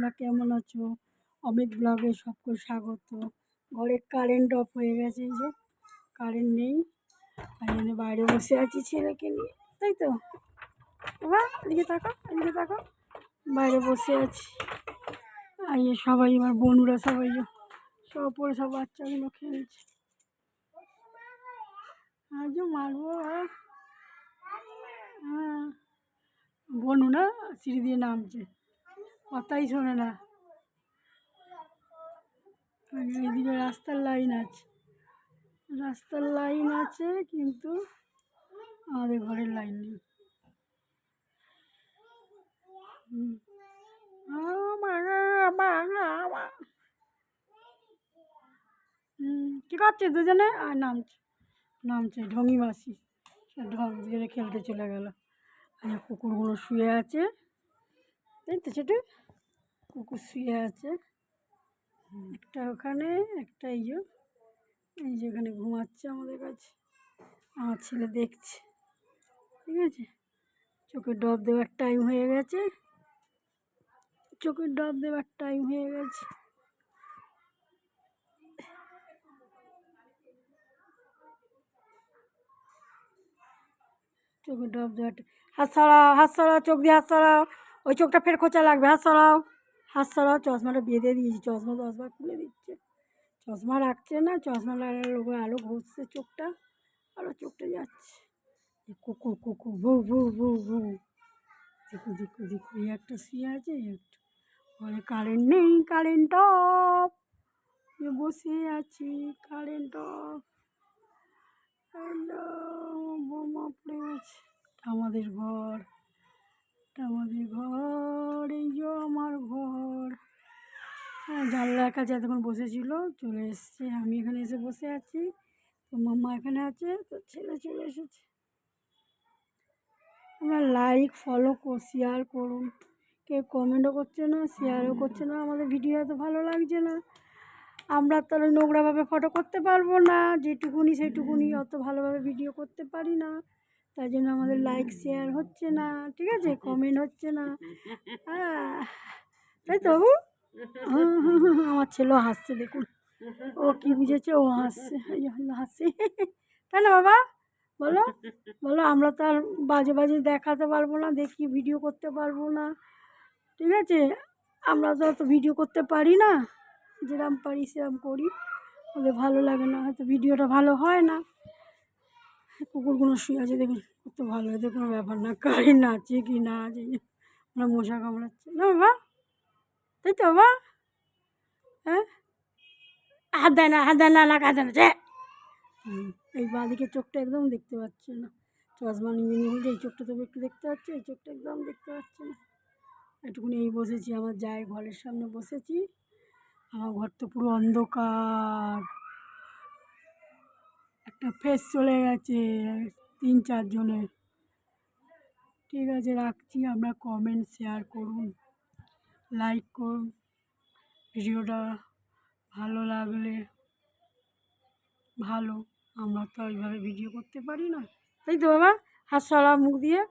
তোমরা কেমন আছো? অমিত ব্লগে সকল স্বাগত। ঘরে কারেন্ট অফ হয়ে গেছে, এই যে কারেন্ট নেই, আর জন্য বাইরে বসে আছি ছেলেকে নিয়ে, তাই তো বাবা? এদিকে তাকাও, এদিকে তাকাও, বাইরে বসে আছি। আর সবাই আমার বন্ধুরা সবাই সব পরে সব বাচ্চাগুলো খেলছে। আজ মারবো, হ্যাঁ বনু না সিঁড়ি দিয়ে নামছে, কথাই শোনে না। এদিকে রাস্তার লাইন আছে, কিন্তু আমাদের ঘরের লাইন নেই। কি করছে দুজনে? আর নামছে ঢঙি মাসি, দুজনে খেলতে চলে গেল। আর কুকুরগুলো শুয়ে আছে, তাই তো ছোটো কুকুর শুয়ে আছে, একটা ওখানে, একটা এই যে এখানে ঘুমাচ্ছে আমাদের কাছে। আমার ছেলে দেখছে, ঠিক আছে। চোখের ড্রপ দেওয়ার টাইম হয়ে গেছে, চোখের ড্রপ দেওয়ার টাইম হয়ে গেছে। চোখের ড্রপ দেওয়ার, হাত সরাও, চোখ দিয়ে হাত সরাও, ওই চোখটা ফের খোঁচা লাগবে, হাত সরাও। চশমাটা বেঁধে দিয়েছি, চশমা 10বার খুলে দিচ্ছে, চশমা রাখছে না, চশমা লাগালে আলো ঘুরছে চোখটা, আলো চোখটা যাচ্ছে। কুকুর ভু ভু ভু ভু, দেখো এই একটা শুয়ে আছে, একটা ঘরে কারেন্ট নেই, কারেন্ট অফ, বসে আছি, কারেন্ট অফ। বোমা পড়ে গেছে। আমাদের ঘর, এই যে আমার ঘর। হ্যাঁ, জানলার কাছে এতক্ষণ বসেছিল, চলে এসছে, আমি এখানে এসে বসে আছি, তো মাম্মা এখানে আছে, তো ছেলে চলে এসেছে। আমরা লাইক ফলো শেয়ার করুন, কেউ কমেন্টও করছে না, শেয়ারও করছে না, আমাদের ভিডিও এত ভালো লাগছে না। আমরা তো নোংরাভাবে ফটো করতে পারবো না, যেটুকুনি সেটুকুনি, অত ভালোভাবে ভিডিও করতে পারি না, তাই জন্য আমাদের লাইক শেয়ার হচ্ছে না, ঠিক আছে, কমেন্ট হচ্ছে না। হ্যাঁ তাই তো বাবু, আমার ছেলেও হাসছে, দেখুন ও কি বুঝেছে, ও হাসছে, তাই না বাবা? বলো আমরা তো আর বাজে দেখাতে পারবো না, দেখি ভিডিও করতে পারবো না, ঠিক আছে। আমরা তো অত ভিডিও করতে পারি না, যেরকম পারি সেরকম করি, ওদের ভালো লাগে না, হয়তো ভিডিওটা ভালো হয় না। কুকুরগুলো শুয়ে আছে, দেখুন কত ভালো, এতে কোনো ব্যাপার না, কারেন্ট আছে কি না আছে, আমরা মশা কামড়াচ্ছে না বাবা, তাই তো বাবা? হ্যাঁ, হাত দেয় না, এই বাঁদিকে চোখটা একদম দেখতে পাচ্ছে না, চশমা নিয়ে বলছে এই চোখটা তবে একটু দেখতে পাচ্ছে, এই চোখটা একদম দেখতে পাচ্ছে না। একটুকুনি এই বসেছি, আমার জায়ের ঘরের সামনে বসেছি, আমার ঘর তো পুরো অন্ধকার, একটা ফেস চলে গেছে 3-4 জনের। ঠিক আছে, রাখছি, আমরা কমেন্ট শেয়ার করুন, লাইক করুন, ভিডিওটা ভালো লাগলে ভালো, আমরা তো ওইভাবে ভিডিও করতে পারি না, তাই তো বাবা? হাত সরা মুখ দিয়ে।